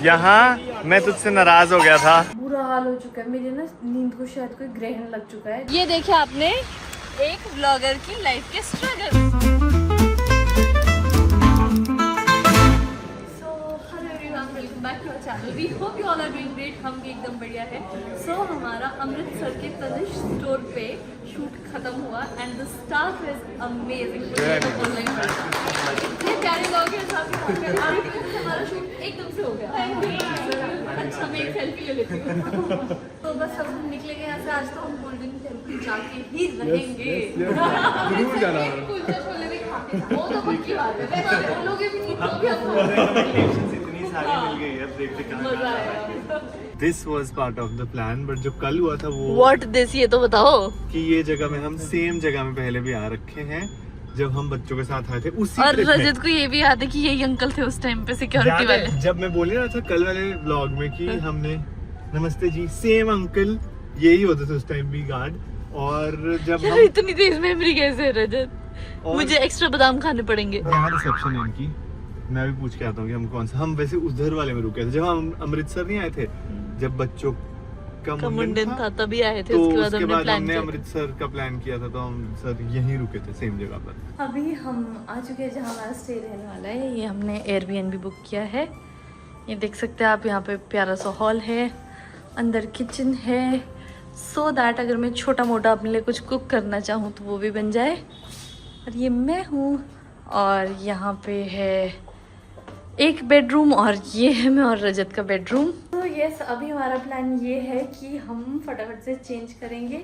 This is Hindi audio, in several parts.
यहाँ मैं तुझसे नाराज हो गया था। बुरा हाल हो चुका है मेरी ना, नींद को शायद कोई ग्रहण लग चुका है। ये देखिए आपने एक ब्लॉगर की लाइफ के struggle. We hope you all are doing great. हम भी एकदम बढ़िया है। So हमारा अमृतसर के तनिष्क स्टोर पे शूट खत्म हुआ and the staff is amazing. ये प्यारे लोग हैं साथ में। हमारा शूट एकदम से हो गया। अच्छा मैं एक सेल्फी ले लेती हूँ। तो बस अब हम निकलेंगे यहाँ से। आज तो हम गोल्डन टेम्पल जाके ही रहेंगे। जरूर जाना। कुलचा छोले भी खाते हैं। वो तो पक्की बात है। वैसे बोलोगे भी नहीं तो भी हम This was part of the plan, but जो कल हुआ था वो What this ये तो बताओ कि ये जगह में हम सेम जगह में पहले भी आ रखे हैं जब हम बच्चों के साथ आए थे उसी और ट्रिप में। रजत को ये भी याद है कि यही अंकल थे उस टाइम पे सिक्योरिटी वाले। जब मैं बोल रहा था कल वाले व्लॉग में कि हमने नमस्ते जी सेम अंकल यही होते थे उस टाइम भी गार्ड। और जब यार इतनी तेज मेमोरी कैसे है रजत? मुझे एक्स्ट्रा बादाम खाने पड़ेंगे। यहाँ रिसेप्शन है इनकी, मैं भी पूछ के आता हूँ कि हम कौन सा। हम वैसे उधर वाले में रुके थे जब हम अमृतसर नहीं आए थे, जब बच्चों का मुंडन था तभी आए थे। तो उसके उसके बाद प्लान हमने किया। अमृतसर का प्लान किया था, तो हम सर यहीं रुके थे सेम जगह पर। अभी हम आ चुके हैं जहाँ हमारा स्टे रहने वाला है। ये हमने एयरबीएनबी बुक किया है। ये देख सकते हैं आप, यहाँ पे प्यारा सा हॉल है, अंदर किचन है, सो दैट अगर मैं छोटा मोटा अपने लिए कुछ कुक करना चाहूँ तो वो भी बन जाए। और ये मैं हूँ, और यहाँ पे है एक बेडरूम, और ये है मैं और रजत का बेडरूम। तो यस, अभी हमारा प्लान ये है कि हम फटाफट से चेंज करेंगे,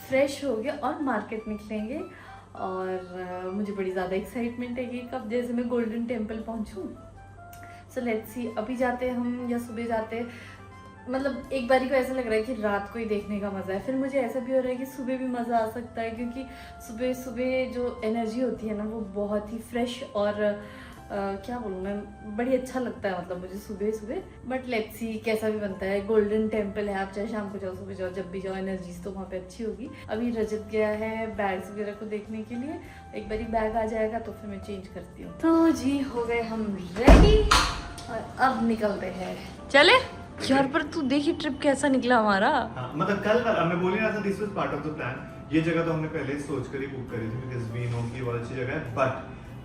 फ्रेश होंगे और मार्केट निकलेंगे। और मुझे बड़ी ज़्यादा एक्साइटमेंट है कि कब जैसे मैं गोल्डन टेम्पल पहुँचूँ। सो लेट्स सी, अभी जाते हैं हम या सुबह जाते हैं। मतलब एक बारी को ऐसा लग रहा है कि रात को ही देखने का मज़ा है, फिर मुझे ऐसा भी हो रहा है कि सुबह भी मज़ा आ सकता है, क्योंकि सुबह सुबह जो एनर्जी होती है ना वो बहुत ही फ्रेश और क्या बोलूँ मैं, बड़ी अच्छा लगता है मतलब मुझे सुबह सुबह। बट लेट्स सी कैसा भी बनता है। गोल्डन टेम्पल है, आप चाहे शाम को जाओ सुबह जाओ, जब भी जाओ एनर्जीज तो वहाँ पे अच्छी होगी। अभी रजत गया है बैग्स वगैरह को देखने के लिए, एक बारी बैग आ जाएगा तो फिर मैं चेंज करती हूँ। तो जी हो गए हम रेडी और अब निकलते हैं। चले यार, पर तू देखी ट्रिप कैसा निकला हमारा। हाँ, मतलब कल मैं बोल ही रहा था this was part of the plan. ये जगह तो हमने पहले सोच कर ही बुक करी थी बिकॉज़ वी नो कि बहुत अच्छी जगह है। बट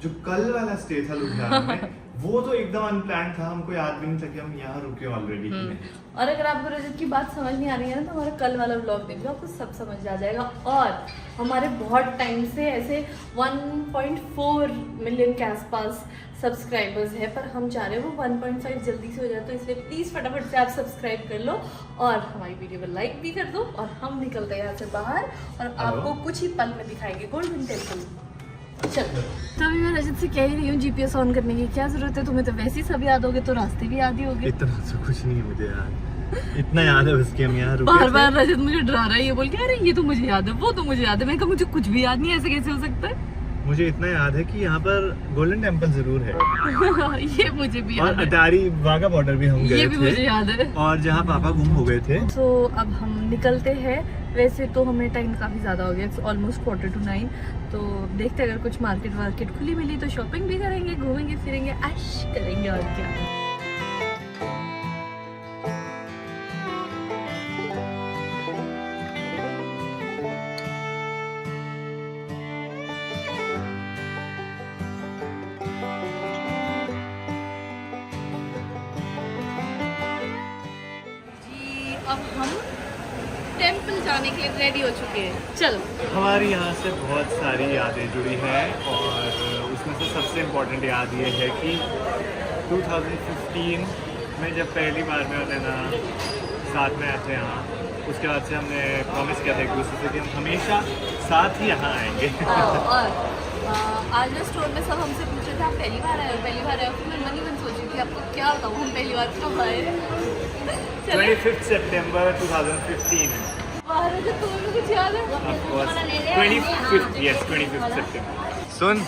जो कल वाला स्टे था लुधियाना में वो तो एकदम अनप्लान्ड था, हमको याद भी नहीं था कि हम यहाँ रुके ऑलरेडी। और अगर आपको रजत की बात समझ नहीं आ रही है ना, तो हमारा कल वाला व्लॉग देख लो, आपको सब समझ आ जाएगा। और हमारे बहुत टाइम से ऐसे 1.4 मिलियन के आसपास सब्सक्राइबर्स है, पर हम चाह रहे हैं वो 1.5 जल्दी से हो जाए। तो इसलिए प्लीज़ फटाफट से आप सब्सक्राब कर लो और हमारी वीडियो को लाइक भी कर दो। और हम निकलते हैं यहाँ से बाहर और आपको कुछ ही पल में दिखाएंगे गोल्डन टेम्पल। चलो, तो अभी मैं रजत से कह ही रही हूँ जीपीएस ऑन करने की क्या जरूरत है, तुम्हें तो वैसे ही सब याद होगे तो रास्ते भी याद ही होगे। इतना तो कुछ नहीं है मुझे यार, इतना याद है बस कि हम यहाँ रुके बार थे। बार रजत मुझे डरा रहा है, ये बोल के अरे ये तो मुझे याद है, वो तो मुझे याद है। मैं कहा मुझे कुछ भी याद नहीं है, ऐसे कैसे हो सकता है। मुझे इतना याद है कि यहाँ पर गोल्डन टेम्पल जरूर है ये मुझे भी और याद है, अटारी वाघा बॉर्डर भी हम गए ये भी थे मुझे याद है। और जहाँ पापा गुम हो गए थे। तो अब हम निकलते हैं। वैसे तो हमें टाइम काफ़ी ज़्यादा हो गया, इट्स ऑलमोस्ट 8:45। तो देखते अगर कुछ मार्केट वार्केट खुली मिली तो शॉपिंग भी करेंगे, घूमेंगे फिरेंगे, ऐश करेंगे और क्या। अब हम टेंपल जाने के लिए रेडी हो चुके हैं। चल, हमारी यहाँ से बहुत सारी यादें जुड़ी हैं और उसमें से सबसे इम्पोर्टेंट याद ये है कि 2015 में जब पहली बार में और ना साथ में आए थे यहाँ, उसके बाद से हमने प्रॉमिस किया था एक दूसरे से कि हम हमेशा साथ ही यहाँ आएंगे। और आज ना स्टोर में सब हमसे पूछ रहे थे आप पहली बार आए हो, पहली बार आए हो। फिर मैं मन ही मन सोच रही थी आपको क्या बताऊँ हम पहली बार कब आए। 25 सितंबर 2015। जो तुम्हें कुछ याद है? 25 सितंबर। सुन,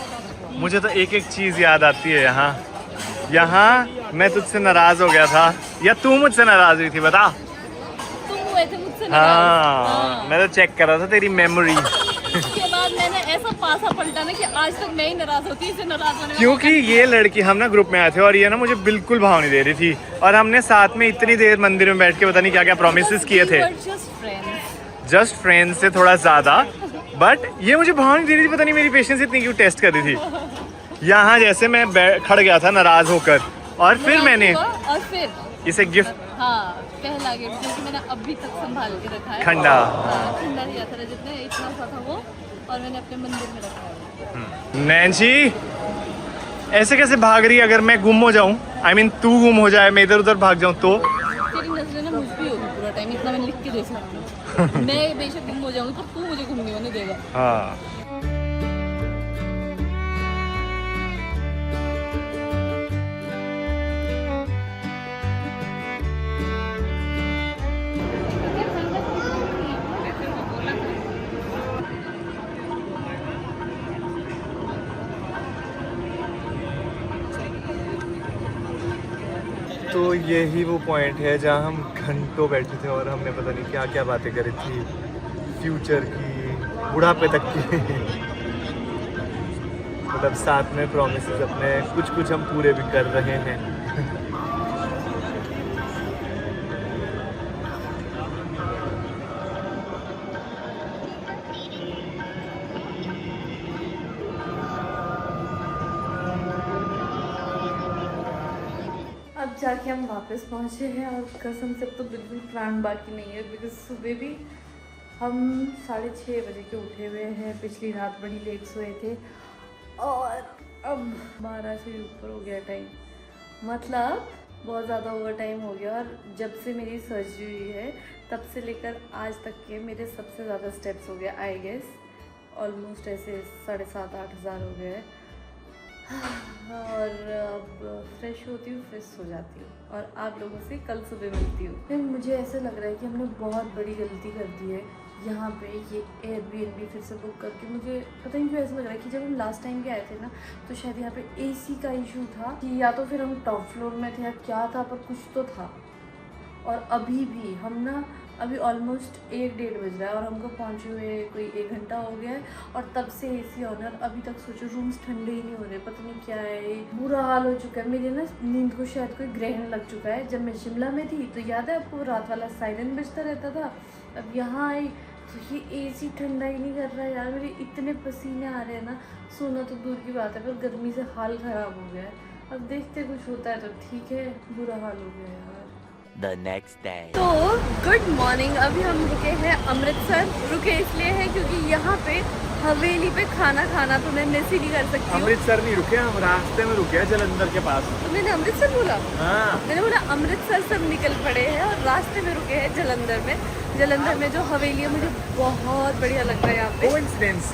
मुझे तो एक एक चीज़ याद आती है यहाँ मैं तुझसे नाराज हो गया था या तू मुझसे नाराज हुई थी, बता। तुम हुए थे मुझसे हाँ, मैं तो चेक कर रहा था तेरी मेमोरी। उसके बाद मैंने ऐसा पासा पलटा ना कि आज तक मैं ही नाराज होती, इसे नाराज होने का क्योंकि ये लड़की हम ना ग्रुप में आए थे और ये ना मुझे बिल्कुल भाव नहीं दे रही थी और हमने साथ में इतनी देर मंदिर में बैठ के पता नहीं क्या क्या प्रोमिस किए थे, जस्ट फ्रेंड्स से थोड़ा ज्यादा, बट ये मुझे भाव नहीं दे रही थी। पता नहीं मेरी पेशेंस इतनी क्यों टेस्ट कर रही थी। यहाँ जैसे मैं खड़ गया था नाराज होकर और फिर मैंने और फिर इसे गिफ्ट, हाँ पहला गिफ्ट जो कि मैंने अभी तक संभाल के रखा है, ठंडा ठंडा दिया था रजत ने, इतना सा था वो, और मैंने अपने मंदिर में रखा है। नैन्सी ऐसे कैसे भाग रही है? अगर मैं गुम हो जाऊं, I mean, तू गुम हो जाए, मैं इधर उधर भाग जाऊं तो? तेरी नजरें ना मुझ पे होगी पूरा टाइम, इतना मैं लिख के दे सकती हूँ। मैं बेशक गुम हो जाऊंगी तो तू मुझे गुम नहीं होने देगा। हाँ तो यही वो पॉइंट है जहाँ हम घंटों बैठे थे और हमने पता नहीं क्या क्या बातें करी थी, फ्यूचर की, बुढ़ापे तक की। मतलब साथ में प्रॉमिसेस अपने कुछ कुछ हम पूरे भी कर रहे हैं। अब जाके हम वापस पहुँचे हैं और कसम से अब तो बिल्कुल प्राण बाकी नहीं है, बिकॉज सुबह भी हम 6:30 बजे के उठे हुए हैं, पिछली रात बड़ी लेट सोए थे और अब 12 से ऊपर हो गया टाइम, मतलब बहुत ज़्यादा ओवर टाइम हो गया। और जब से मेरी सर्जरी हुई है तब से लेकर आज तक के मेरे सबसे ज़्यादा स्टेप्स हो गए, आई गेस ऑलमोस्ट ऐसे 7,500-8 हज़ार हो गए। और अब फ्रेश होती हूँ, फिर सो जाती हूँ और आप लोगों से कल सुबह मिलती हूँ। फिर मुझे ऐसा लग रहा है कि हमने बहुत बड़ी गलती कर दी है यहाँ पे ये एयरबीएनबी फिर से बुक करके। मुझे पता नहीं क्यों ऐसा लग रहा है कि जब हम लास्ट टाइम के आए थे ना तो शायद यहाँ पे एसी का इशू था कि या तो फिर हम टॉप फ्लोर में थे या क्या था, पर कुछ तो था। और अभी भी हम ना अभी ऑलमोस्ट 1-1:30 बज रहा है और हमको पहुँचे हुए कोई 1 घंटा हो गया है और तब से एसी ऑन है और अभी तक सोचो रूम्स ठंडे ही नहीं हो रहे, पता नहीं क्या है, बुरा हाल हो चुका है। मेरे ना नींद को शायद कोई ग्रहण लग चुका है। जब मैं शिमला में थी तो याद है आपको रात वाला साइलेंट बजता रहता था, अब यहाँ आई तो ये एसी ठंडा ही नहीं कर रहा है यार। मेरे इतने पसीने आ रहे हैं ना, सोना तो दूर की बात है पर गर्मी से हाल ख़राब हो गया है। अब देखते कुछ होता है तो ठीक है, बुरा हाल हो गया यार। The next day. तो गुड मॉर्निंग, अभी हम रुके हैं अमृतसर। रुके इसलिए हैं क्योंकि यहाँ पे हवेली पे खाना खाना तो मैं मिस ही नहीं कर सकती हूँ। अमृतसर नहीं रुके, हम रास्ते में रुके हैं जलंधर के पास। तो मैंने अमृतसर बोला? हाँ। मैंने बोला अमृतसर से हम निकल पड़े हैं और रास्ते में रुके हैं जलंधर में। जलंधर में जो हवेली है मुझे बहुत बढ़िया लग रहा है यहाँ पे। कोइंसिडेंस,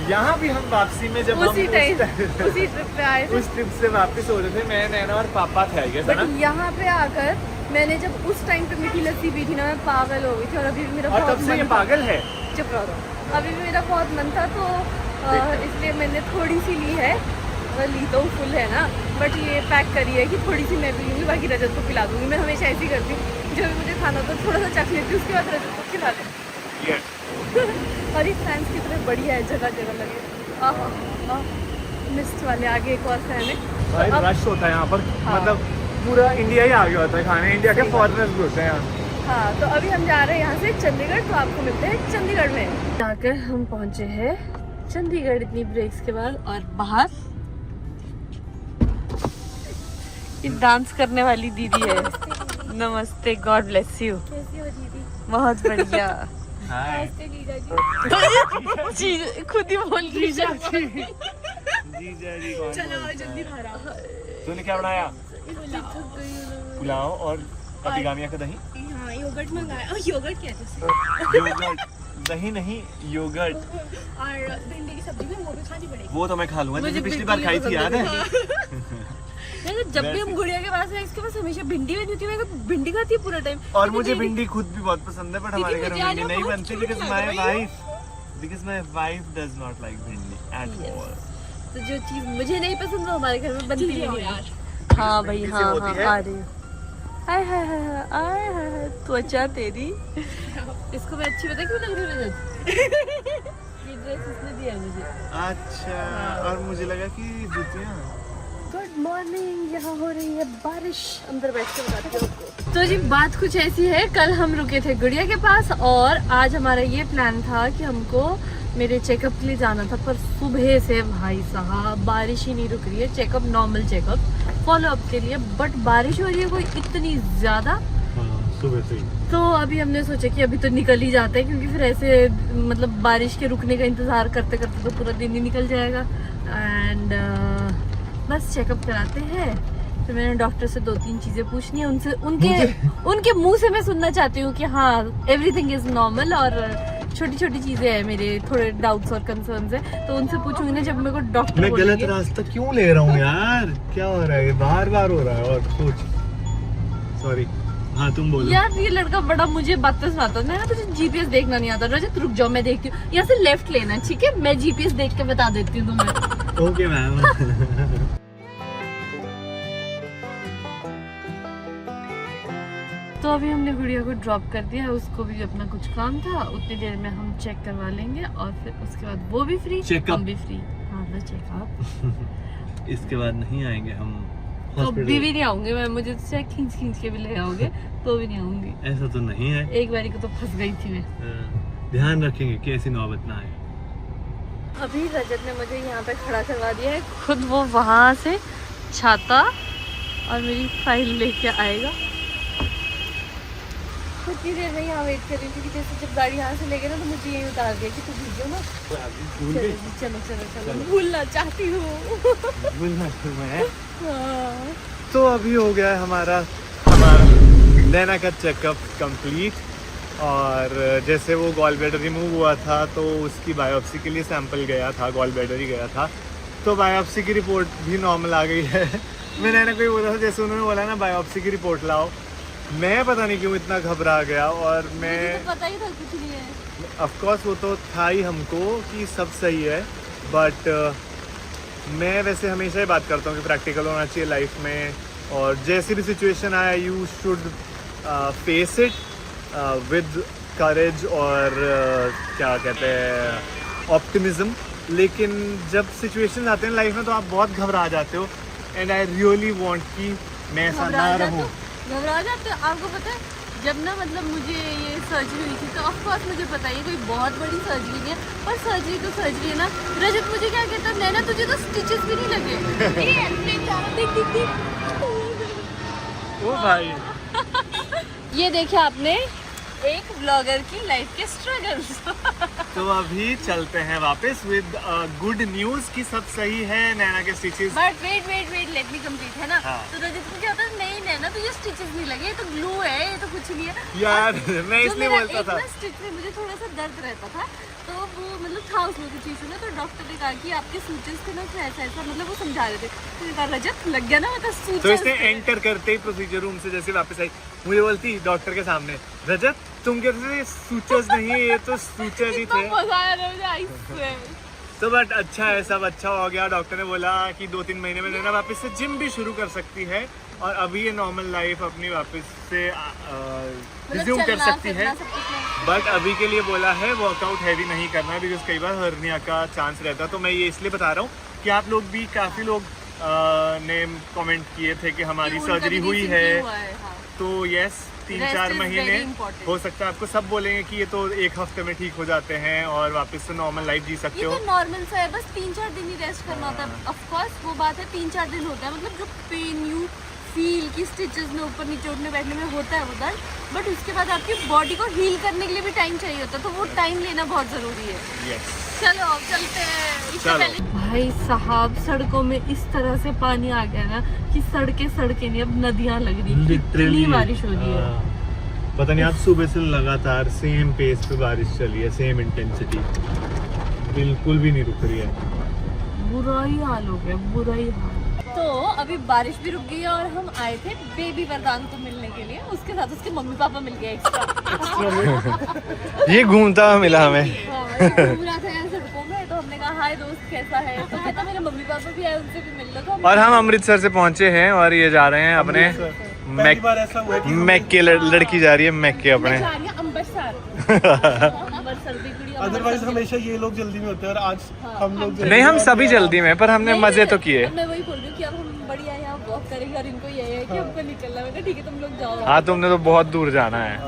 यहाँ भी हम वापसी में जब उसी ट्रिप पे आए थे, उस ट्रिप से वापस हो रहे थे, मैं नैना और पापा थे आई बट यहाँ पे आकर मैंने जब उस टाइम पे मीठी लस्सी पी थी ना, मैं पागल हो गई थी। और अभी भी मेरा बहुत मन था। पागल है, चुप रहो। अभी भी मेरा बहुत मन था तो इसलिए मैंने थोड़ी सी ली है, ली तो फुल है ना, बट ये पैक करी है कि थोड़ी सी मैं भी लूँगी, बाकी रजत को पिला दूँगी। मैं हमेशा ऐसी करती हूँ, जो भी मुझे खाना तो थोड़ा सा चख लेती हूँ, उसके बाद रजत को खिला देती। और ये फैंस की तरह बढ़िया है, जगह जगह लगे। मिस्ट वाले आगे एक और फैन है। भाई रश होता है यहाँ पर, मतलब पूरा इंडिया ही आ गया होता है खाने, इंडिया के फॉरेनर्स भी होते हैं यहाँ। हाँ, तो अभी हम जा रहे हैं यहाँ से चंडीगढ़, तो आपको मिलते हैं चंडीगढ़ में। जाकर हम पहुँचे हैं चंडीगढ़ इतनी ब्रेक्स के बाद। और बाहर ये डांस करने वाली दीदी है। नमस्ते, गॉड ब्लेस यू। कैसी हो दीदी? बहुत बढ़िया। नमस्ते जीजा जी। जी खुद ही बोल रही जीजा जी चलो जल्दी बाहर आओ। तूने क्या बनाया? पुलाव और अभिगामिया का दही। हाँ, योगर्ट मंगाया। योगर्ट क्या है? योगर्ट, दही नहीं योगर्ट। और भिंडी की सब्जी भी वो भी खानी पड़ेगी। वो तो मैं खा लूंगा, जैसे पिछली बार खाई थी, याद है? जब भी हम गुड़िया के पास है, इसके पास हमेशा भिंडी बनी होती है। मैं भिंडी खाती है पूरा टाइम। और मुझे भिंडी खुद भी बहुत पसंद है, बट हमारे घर में भिंडी नहीं बनती because my wife does not like भिंडी at all. तो जो चीज मुझे नहीं पसंद वो हमारे घर में बनती नहीं यार। हाँ भाई, हाँ हाँ आ रही हूँ। हाय हाय हाय हाय हाय, त्वचा तेरी। इसको मैं अच्छी बता क्यों लग रही है? ये ड्रेस इसने दिया है मुझे। अच्छा, और मुझे लगा कि जूतियाँ। गुड मॉर्निंग, यहाँ हो रही है बारिश। अंदर बैठ के बताती हूँ आपको। तो जी बात कुछ ऐसी है, कल हम रुके थे गुड़िया के पास और आज हमारा ये प्लान था कि हमको मेरे चेकअप के लिए जाना था, पर सुबह से भाई साहब बारिश ही नहीं रुक रही है। Checkup, normal checkup, follow up के लिए, बट बारिश हो रही है कोई इतनी ज्यादा सुबह से ही। तो अभी हमने सोचा कि अभी तो निकल ही जाते हैं, क्योंकि फिर ऐसे मतलब बारिश के रुकने का इंतजार करते करते तो पूरा दिन ही निकल जाएगा। एंड बस चेकअप कराते हैं। फिर मैंने डॉक्टर से 2-3 चीजें पूछनी है उनसे, उनके मुंह से मैं सुनना चाहती हूँ कि हाँ एवरीथिंग इज नॉर्मल, और छोटी छोटी चीजें हैं मेरे थोड़े डाउट्स और कंसर्न्स है, तो उनसे पूछूंगी ना जब मेरे को डॉक्टर मैं गलत रास्ता क्यों ले रहा हूँ यार, क्या हो रहा है, बार बार हो रहा है। और सोच, सॉरी, हाँ तुम बोलो। यार ये लड़का बड़ा मुझे बातें सुनाता है ना, तुझे जीपीएस देखना नहीं आता। रजत रुक जाओ, मैं देखती हूँ, यहाँ से लेफ्ट लेना, ठीक है, मैं जीपीएस देख के बता देती हूँ तुम्हें। Okay ma'am. तो अभी हमने गुड़िया को ड्रॉप कर दिया है, उसको भी अपना कुछ काम था, उतनी देर में हम चेक करवा लेंगे और फिर उसके बाद वो भी फ्री, हम भी फ्री। हाँ द चेकअप। इसके बाद नहीं आएंगे हम तो भी नहीं आऊंगे मैं, मुझे तो खींच के भी ले आओगे तो भी नहीं आऊंगी। ऐसा तो नहीं है, एक बारी को तो फंस गई थी मैं। ध्यान रखेंगे कि ऐसी नौबत ना आए। अभी रजत ने मुझे यहाँ पे खड़ा करवा दिया है, खुद वो वहाँ से छाता और मेरी फाइल लेके आएगा। कितनी देर में यहाँ वेट कर रही थी कि जैसे जब गाड़ी यहाँ से ले गए ना तो मुझे यही उतार दिया कि तू भूल ना। चलो चलो चलो, भूलना चाहती हूँ। हाँ। तो अभी हो गया है हमारा नैना का चेकअप कंप्लीट, और जैसे वो गॉल ब्लैडर रिमूव हुआ था तो उसकी बायोप्सी के लिए सैंपल गया था, गॉल ब्लैडर ही गया था, तो बायोप्सी की रिपोर्ट भी नॉर्मल आ गई है। मैं नैना को ही बोला था, जैसे उन्होंने बोला ना बायोप्सी की रिपोर्ट लाओ, मैं पता नहीं क्यों इतना घबरा गया। और मैं तो पता ही था कुछ नहीं है। ऑफ कोर्स वो तो था ही हमको कि सब सही है, बट मैं वैसे हमेशा ही बात करता हूँ कि प्रैक्टिकल होना चाहिए लाइफ में, और जैसी भी सिचुएशन आए you should face it with courage और क्या कहते हैं ऑप्टिमिज्म। लेकिन जब सिचुएशन आते हैं लाइफ में तो आप बहुत घबरा जाते हो, एंड आई रियली वांट कि मैं ऐसा ना रहूँ। घबरा जाते हो। आपको पता है जब ना मतलब मुझे ये सर्जरी हुई थी तो ऑफ कोर्स मुझे पता है कोई बहुत बड़ी सर्जरी नहीं है, पर सर्जरी तो सर्जरी है ना। रजत मुझे क्या कहता है, नैना तुझे तो स्टिचेस भी नहीं लगे। ओ भाई, ये देखिए आपने एक ब्लॉगर की लाइफ के स्ट्रगल्स। तो अभी चलते हैं वापस विद गुड न्यूज़ कि सब सही है, नैना के stitches. But wait let me complete, है ना। हाँ। तो रजत को क्या होता है, नहीं नैना तुझे स्टिचेस नहीं लगे, ये तो ग्लू है, ये तो कुछ नहीं है यार मैं इसलिए बोलता था। स्टिच में मुझे थोड़ा सा दर्द रहता था, तो वो मतलब था उसमें कुछ चीज़ ना, तो डॉक्टर ने कहा कि आपके सूचेस थे ना तो ऐसा मतलब वो समझा रहे थे। तो कहा रजत लग गया ना मतलब सूचेस। तो इसने एंटर करते ही प्रोसीजर रूम से जैसे वापस आई, मुझे बोलती डॉक्टर के सामने, रजत तुम कहते थे सूचर्स नहीं है, ये तो सूचर्स ही थे। तो बट अच्छा है, सब अच्छा हो गया। डॉक्टर ने बोला कि 2-3 महीने में नैना वापस से जिम भी शुरू कर सकती है, और अभी ये नॉर्मल लाइफ अपनी वापस से रिज्यूम कर सकती है। बट अभी के लिए बोला है वर्कआउट हैवी नहीं करना है, बिकॉज कई बार हर्निया का चांस रहता है। तो मैं ये इसलिए बता रहा हूँ कि आप लोग भी, काफ़ी लोग ने कमेंट किए थे कि हमारी सर्जरी हुई है, तो यस 3-4 महीने हो सकता है। आपको सब बोलेंगे कि ये तो 1 हफ्ते में ठीक हो जाते हैं और वापस से नॉर्मल लाइफ जी सकते हो। ये तो नॉर्मल सा है, बस 3-4 दिन ही रेस्ट करना होता है। ऑफ कोर्स वो बात है, 3-4 दिन होता है, मतलब जो पेन यू फील की स्टिचेस में ऊपर नीचे उठने बैठने में होता है वो दर्द, बट उसके बाद आपकी बॉडी को हील करने के लिए भी टाइम चाहिए होता है, तो वो टाइम लेना बहुत जरूरी है। yes. चलो अब चलते हैं। चलो। भाई साहब सड़कों में इस तरह से पानी आ गया ना कि सड़कें नहीं अब नदियाँ लग रही है, इतनी बारिश हो रही है। पता नहीं, आज सुबह से लगातार सेम पेस पे बारिश चली है, सेम इंटेंसिटी, बिल्कुल भी नहीं रुक रही है। बुरा ही हाल हो गया, बुरा ही हाल। तो अभी बारिश भी रुक गई है और हम आए थे बेबी वरदान को मिलने के लिए, उसके साथ उसके मम्मी पापा मिल गए एक्स्ट्रा। ये घूमता हुआ मिला हमें। घूम रहा था यार सड़कों में, तो हमने कहा हाय दोस्त कैसा है, तो कहता मेरे मम्मी पापा भी आए, उनसे भी मिल लो। तो और हम अमृतसर से पहुंचे हैं और ये जा रहे हैं अपने मैक के लड़की जा रही है मैक के अपने अमृतसर। अमृतसर भी अदरवाइज हमेशा ये लोग जल्दी में होते हैं और आज हम लोग नहीं हम सभी जल्दी में, पर हमने मजे तो किए। मैं वही बोल रही हूँ कि अब हम बढ़िया यहाँ वॉक करेंगे और इनको ये है कि हमको निकलना है। ठीक है तुम लोग जाओ। हाँ तुमने तो बहुत दूर जाना है।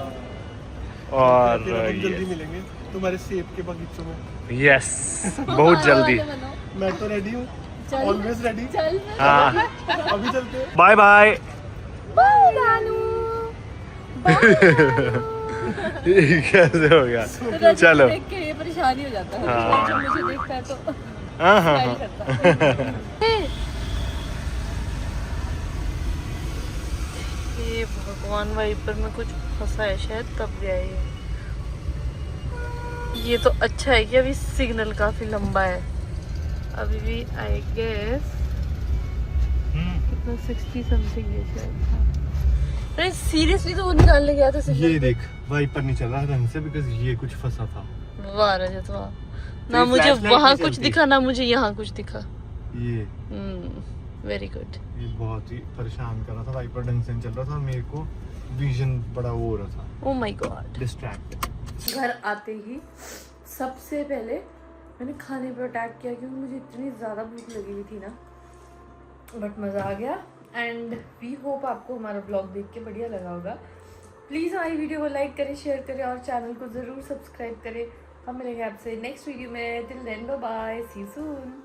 और फिर हम जल्दी मिलेंगे तुम्हारे सेब के बगीचों में। यस बहुत जल्दी। मैं तो रेडी हूँ, चल। Always ready. चल हाँ अभी चलते हैं। Bye bye. बाय नानू। कैसे हो गया? तो चलो। देख के ये परेशानी हो जाता है। हाँ। जो मुझे देखता है तो हाँ हाँ स्माइल करता है। ये भगवान वाइपर में कुछ फंसा है शायद तब गया ये तो अच्छा है कि अभी सिग्नल काफी लंबा है। अभी भी आई गेस कितना 60 समथिंग है शायद। अरे सीरियसली तो वो निकालने गया था सिग्नल। ये देख वाइपर नहीं चल रहा ढंग से बिकॉज ये कुछ फंसा था। वाह रजत वाह। तो ना ये मुझे flashlight वहाँ नहीं कुछ चलती। दिखा ना मुझे यहाँ कुछ दिखा। ये वेरी गुड। ये बहुत ही परेशान कर रहा था, वाइपर ढंग से नहीं चल रहा था, मेरे को विजन बड़ा वो हो रहा था, ओ माय गॉड। डिस्ट्रैक्ट। घर आते ही सबसे पहले मैंने खाने पर अटैक किया क्योंकि मुझे इतनी ज़्यादा भूख लगी हुई थी ना, बट मज़ा आ गया। एंड वी होप आपको हमारा ब्लॉग देख के बढ़िया लगा होगा। प्लीज़ हमारी वीडियो को लाइक करें, शेयर करें और चैनल को ज़रूर सब्सक्राइब करें। हम मिलेंगे आपसे नेक्स्ट वीडियो में। Till then bye bye, see you soon.